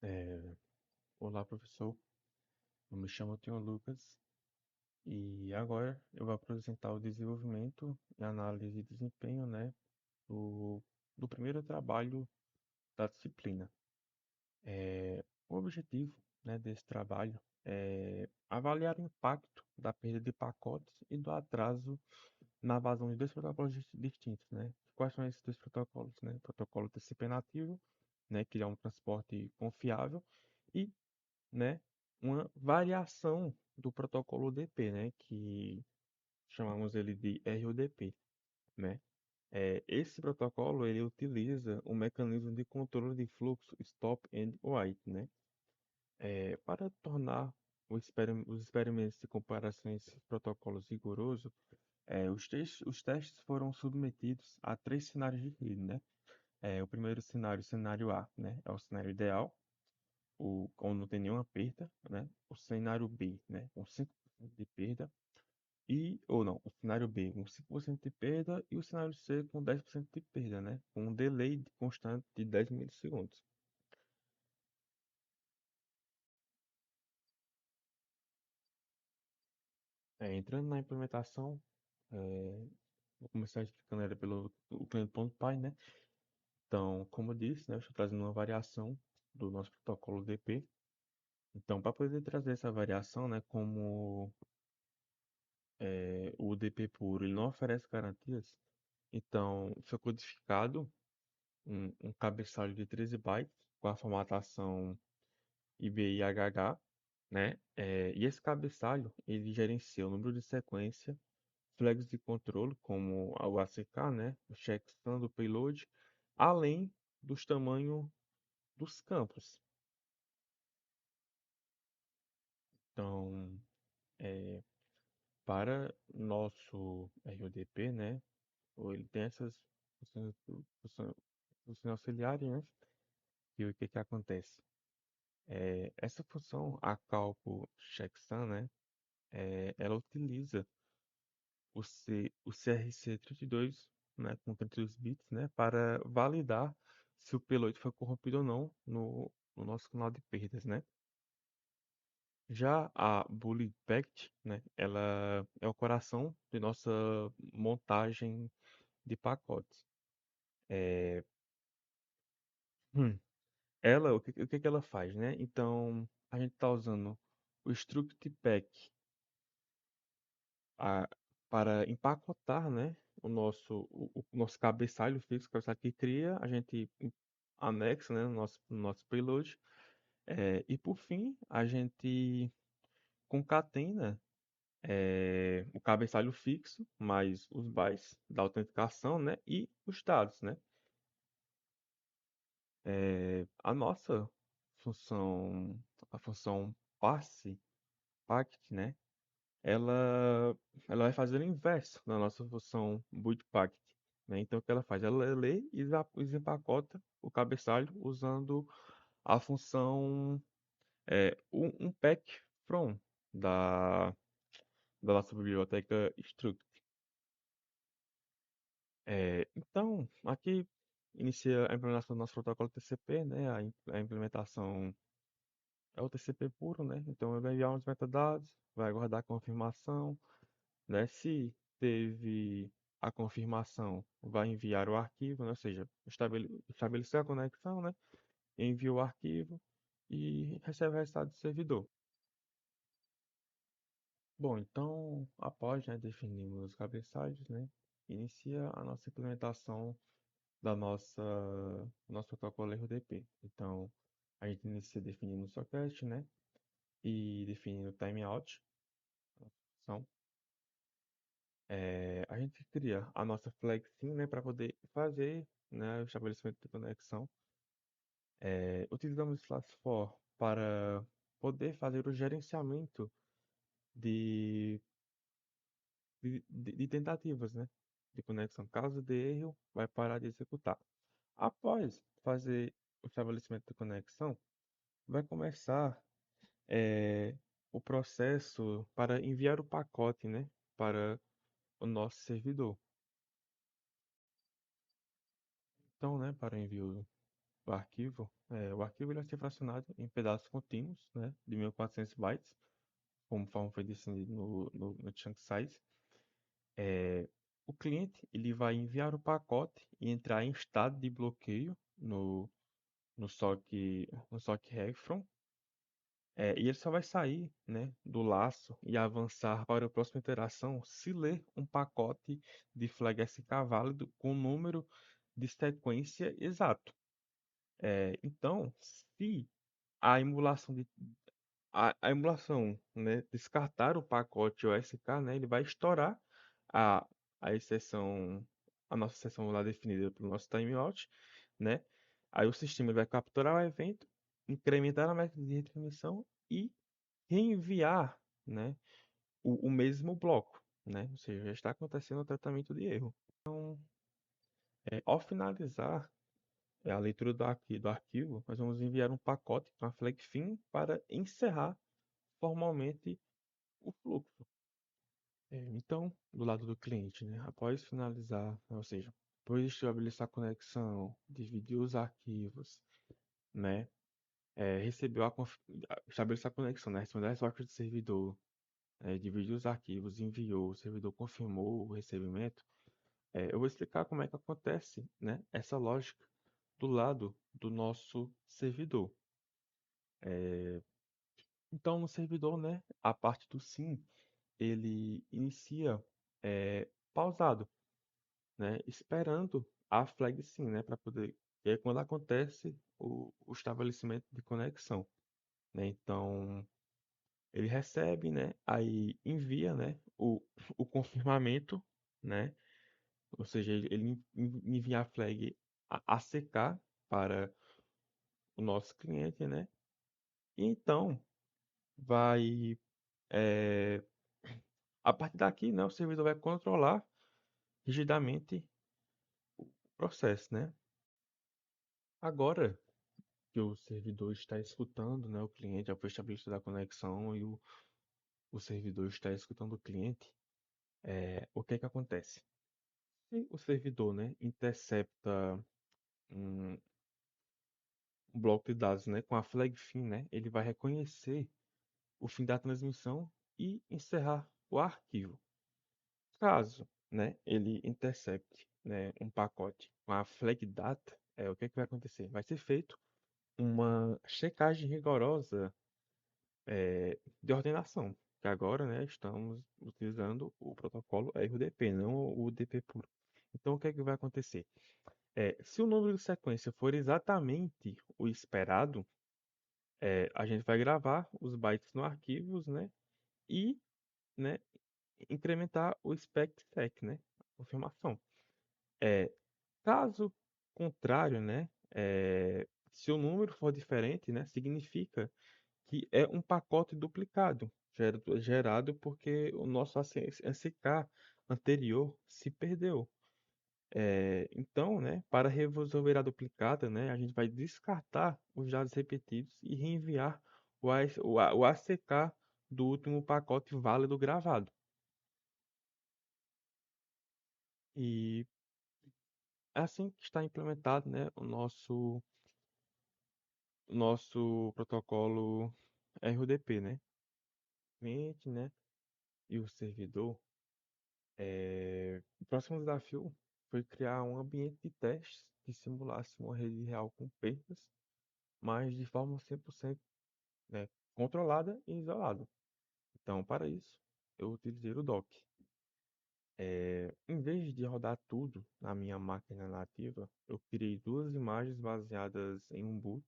É, Olá, professor. Eu me chamo Tio Lucas e agora eu vou apresentar o desenvolvimento e análise de desempenho, né, do, do primeiro trabalho da disciplina. O objetivo, né, desse trabalho é avaliar o impacto da perda de pacotes e do atraso na vazão de dois protocolos distintos, né? Quais são esses dois protocolos, né? Protocolo TCP nativo, né, que é um transporte confiável, e né, uma variação do protocolo UDP, né, que chamamos ele de RUDP, né? Esse protocolo ele utiliza um mecanismo de controle de fluxo stop and wait, né? Para tornar os experimentos de comparação esses protocolos rigorosos, os testes foram submetidos a três cenários de rede, né? O primeiro cenário, o cenário A, né, é o cenário ideal, onde não tem nenhuma perda, né? O cenário B, né, com 5% de perda, ou não, o cenário B com 5% de perda e o cenário C com 10% de perda, né? Com um delay constante de 10 milissegundos. Entrando na implementação, vou começar explicando ela pelo o cliente.py, né? Então, como eu disse, né, eu estou trazendo uma variação do nosso protocolo DP. Então, para poder trazer essa variação, né, como o DP puro ele não oferece garantias, então foi codificado um cabeçalho de 13 bytes com a formatação IBIHH, né? E esse cabeçalho ele gerencia o número de sequência, flags de controle, como o ACK, né? O checksum do payload, além dos tamanhos dos campos. Então, é, para nosso RODP, né? Ele tem essas funções auxiliares, né? E o que que acontece? Essa função, a calco checksum, né? Ela utiliza o CRC32, né, com 32 bits, né, para validar se o payload foi corrompido ou não no nosso canal de perdas, né? Já a Bullet Packet, né, ela é o coração de nossa montagem de pacotes. Hum, o que que ela faz, né? Então, a gente está usando o Struct Pack a- para empacotar, né, o nosso cabeçalho fixo, o cabeçalho que cria, a gente anexa, né, no nosso payload. E por fim, a gente concatena o cabeçalho fixo, mais os bytes da autenticação, né, e os dados, né. A nossa função, a função pact, né, ela, ela vai fazer o inverso da nossa função bootpacket, né? Então, o que ela faz? Ela lê e desempacota o cabeçalho usando a função um pack from da, da nossa biblioteca struct. Então, aqui inicia a implementação do nosso protocolo TCP, né? A implementação é o TCP puro, né? Então, ele vai enviar uns metadados, vai aguardar a confirmação, né? Se teve a confirmação, vai enviar o arquivo, né? Ou seja, estabeleceu a conexão, né? Envia o arquivo e recebe o resultado do servidor. Bom, então, após, né, definirmos os cabeçalhos, né? Inicia a nossa implementação da nosso protocolo RDP. Então, a gente inicia definindo o socket, né? E definindo o timeout, a função. A gente cria a nossa flag sim, né, para poder fazer, né, o estabelecimento de conexão. Utilizamos o Slack4 para poder fazer o gerenciamento de, de tentativas, né, de conexão. Caso de erro, vai parar de executar. Após fazer o estabelecimento de conexão, vai começar é, o processo para enviar o pacote, né, para o nosso servidor. Então, né, para envio o arquivo ele vai ser fracionado em pedaços contínuos, né, de 1400 bytes, conforme foi definido no chunk size. É, o cliente ele vai enviar o pacote e entrar em estado de bloqueio no SOC Refrom, e ele só vai sair, né, do laço e avançar para a próxima interação se ler um pacote de flag SK válido com o número de sequência exato. Então, se a emulação a emulação, né, descartar o pacote OSK, né, ele vai estourar a, a exceção, a nossa exceção lá definida pelo nosso timeout, né? Aí o sistema vai capturar o evento, incrementar a métrica de retransmissão e reenviar, né, o mesmo bloco, né? Ou seja, já está acontecendo o tratamento de erro. Ao finalizar a leitura do arquivo, nós vamos enviar um pacote com a flag fim para encerrar formalmente o fluxo. Então, do lado do cliente, né, após finalizar, ou seja, depois de estabelecer a conexão, dividir os arquivos, né, recebeu estabelecer a conexão, né, recebeu a resposta do servidor, dividiu os arquivos, enviou, o servidor confirmou o recebimento. Eu vou explicar como é que acontece, né, essa lógica do lado do nosso servidor. Então, no servidor, né, a parte do sim, ele inicia pausado, né, esperando a flag sim, né, para poder, e aí quando acontece o estabelecimento de conexão, né, então ele recebe, né, aí envia, né, o confirmamento, né, ou seja, ele envia a flag ACK para o nosso cliente, né, e então vai, é, a partir daqui, né, o servidor vai controlar rigidamente o processo, né. Agora que o servidor está escutando, né, o cliente, já foi estabelecida a conexão e o servidor está escutando o cliente, o que é que acontece? Se o servidor, né, intercepta um, um bloco de dados, né, com a flag fim, né, ele vai reconhecer o fim da transmissão e encerrar o arquivo. Caso, né, ele intercepte, né, um pacote com a flag data, o que é que vai acontecer? Vai ser feito uma checagem rigorosa de ordenação, que agora, né, estamos utilizando o protocolo RDP, não o UDP puro. Então, o que é que vai acontecer? Se o número de sequência for exatamente o esperado, a gente vai gravar os bytes no arquivos, né, e, né, incrementar o spec-sec, né, a confirmação. É, Caso contrário, né, se o número for diferente, né, significa que é um pacote duplicado, gerado porque o nosso ACK anterior se perdeu. Então, né, para resolver a duplicada, né, a gente vai descartar os dados repetidos e reenviar o ACK do último pacote válido gravado. E é assim que está implementado, né, o nosso protocolo RDP, né? O cliente, né, e o servidor. O próximo desafio foi criar um ambiente de testes que simulasse uma rede real com perdas, mas de forma 100%, né, controlada e isolada. Então, para isso, eu utilizei o Docker. Em vez de rodar tudo na minha máquina nativa, eu criei duas imagens baseadas em Ubuntu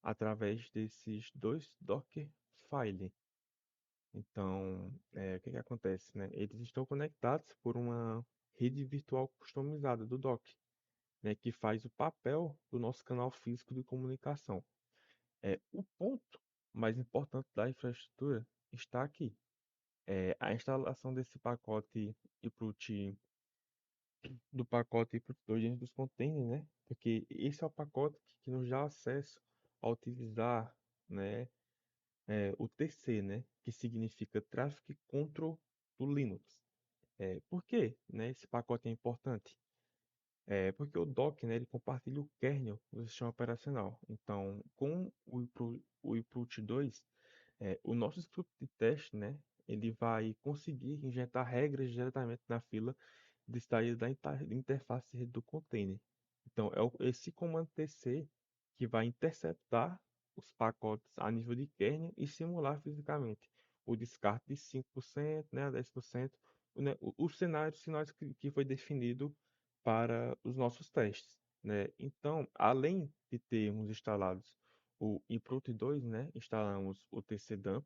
através desses dois Docker File. Então, o que que acontece, né? Eles estão conectados por uma rede virtual customizada do Docker, né, que faz o papel do nosso canal físico de comunicação. O ponto mais importante da infraestrutura está aqui. A instalação desse pacote e do pacote e dentro dos containers, né? Porque esse é o pacote que nos dá acesso a utilizar, né, o TC, né, que significa Traffic Control do Linux. Por que, né, esse pacote é importante? Porque o Docker, né, ele compartilha o kernel do sistema operacional. Então, com o Uprut 2, o nosso script de teste, né, ele vai conseguir injetar regras diretamente na fila de saída da interface de rede do container. Então, esse comando TC que vai interceptar os pacotes a nível de kernel e simular fisicamente o descarte de 5%, né, a 10%, né, o cenário se nós que foi definido para os nossos testes, né? Então, além de termos instalados o Improt 2, né, instalamos o tcdump,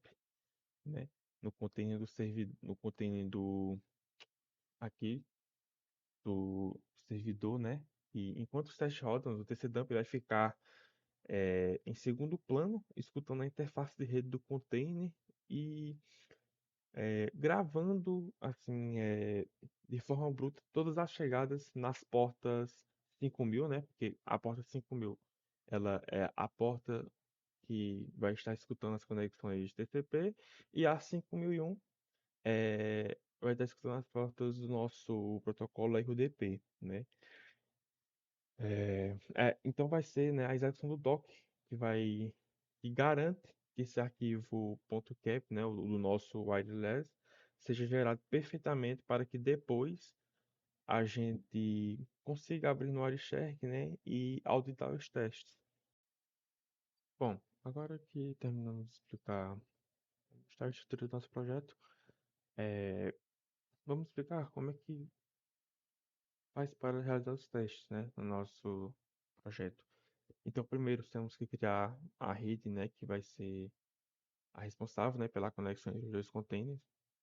né, no container do servidor, no container do aqui do servidor, né? E enquanto os testes rodam, o tcdump vai ficar em segundo plano, escutando a interface de rede do container e gravando assim de forma bruta todas as chegadas nas portas 5000, né? Porque a porta 5000 ela é a porta que vai estar escutando as conexões de TCP e a 5001 vai estar escutando as portas do nosso protocolo RUDP, né? Então vai ser, né, a execução do doc que garante que esse arquivo .cap, né, o do nosso wireless, seja gerado perfeitamente para que depois a gente consiga abrir no Wireshark, né, e auditar os testes. Bom, agora que terminamos de explicar a estrutura do nosso projeto, vamos explicar como é que faz para realizar os testes, né, no nosso projeto. Então, primeiro temos que criar a rede, né, que vai ser a responsável, né, pela conexão entre os dois containers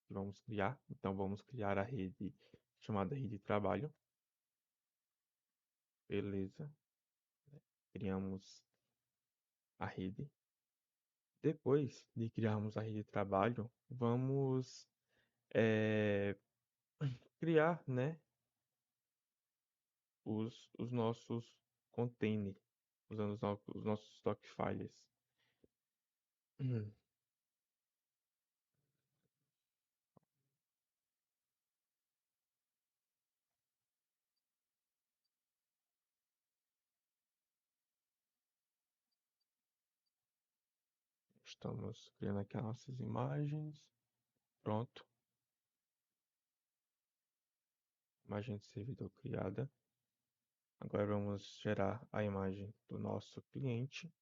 que vamos criar. Então, vamos criar a rede chamada rede de trabalho. Beleza. Criamos a rede. Depois de criarmos a rede de trabalho, vamos eh, criar, né, os nossos containers, usando os nossos stock files. Estamos criando aqui as nossas imagens. Pronto. Imagem de servidor criada. Agora vamos gerar a imagem do nosso cliente.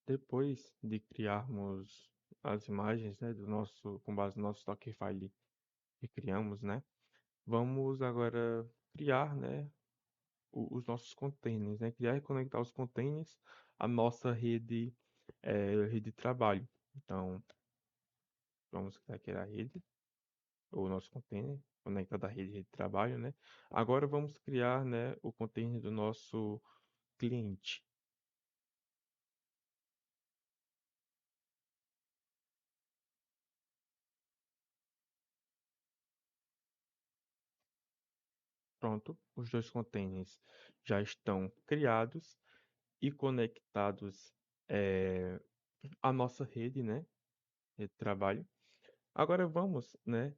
Depois de criarmos as imagens, né, com base no nosso Dockerfile que criamos, né, vamos agora criar, né, os nossos containers, né, criar e conectar os containers à nossa rede de trabalho. Então, vamos criar aqui a rede, o nosso container conectado à rede de trabalho, né. Agora vamos criar, né, o container do nosso cliente. Pronto, os dois containers já estão criados e conectados à nossa rede, né, de trabalho. Agora vamos, né,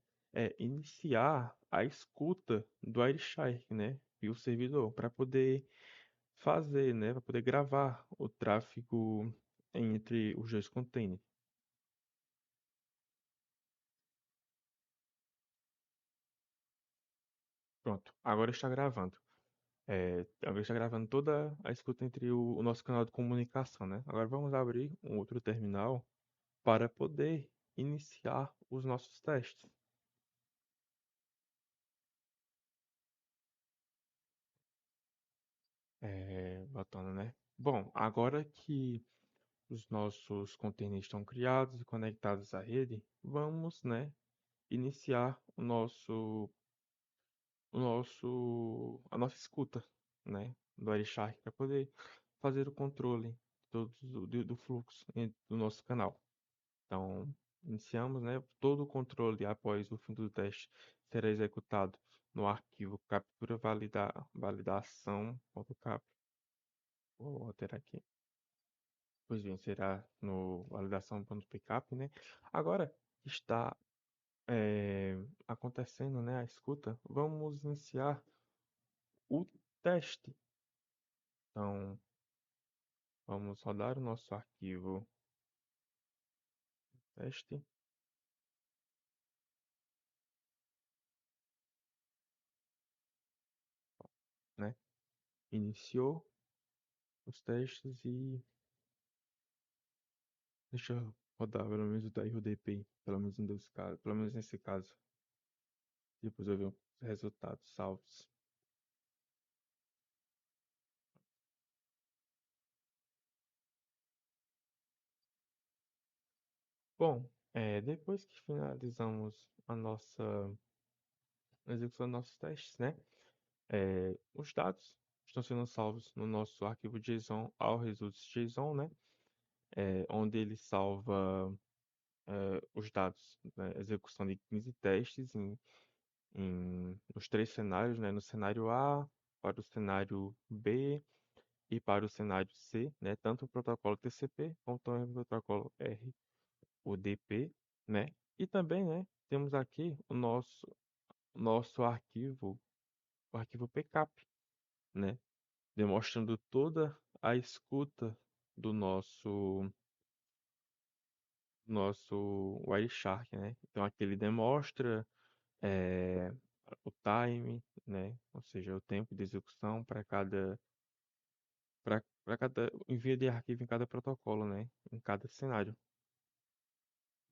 iniciar a escuta do Wireshark, né, e o servidor para poder fazer, né, para poder gravar o tráfego entre os dois containers. Pronto, agora está gravando. Agora está gravando toda a escuta entre o nosso canal de comunicação, né? Agora vamos abrir um outro terminal para poder iniciar os nossos testes. Botando, né? Bom, agora que os nossos containers estão criados e conectados à rede, vamos, né, iniciar a nossa escuta, né, do Wireshark para poder fazer o controle do fluxo do nosso canal. Então, iniciamos, né, todo o controle após o fim do teste será executado no arquivo captura validação.cap. Vou alterar aqui. Pois bem, será no validação.pickup, né? Agora está acontecendo, né, a escuta. Vamos iniciar o teste. Então, vamos rodar o nosso arquivo teste, né? Iniciou os testes e deixa eu rodar pelo menos o da RDP, pelo menos um dos casos, pelo menos nesse caso. Depois eu ver os resultados salvos. Bom, depois que finalizamos a execução dos nossos testes, né? Os dados estão sendo salvos no nosso arquivo JSON ao results.json, né? Onde ele salva os dados, né? Execução de 15 testes nos três cenários, né? No cenário A, para o cenário B e para o cenário C, né? Tanto o protocolo TCP como também o protocolo RUDP, né? E também, né? Temos aqui o nosso arquivo, o arquivo PCAP, né? Demonstrando toda a escuta do nosso Wireshark, né? Então aqui ele demonstra eh, o time, né? Ou seja, o tempo de execução para cada envio de arquivo em cada protocolo, né? Em cada cenário.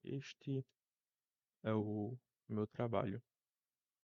Este é o meu trabalho.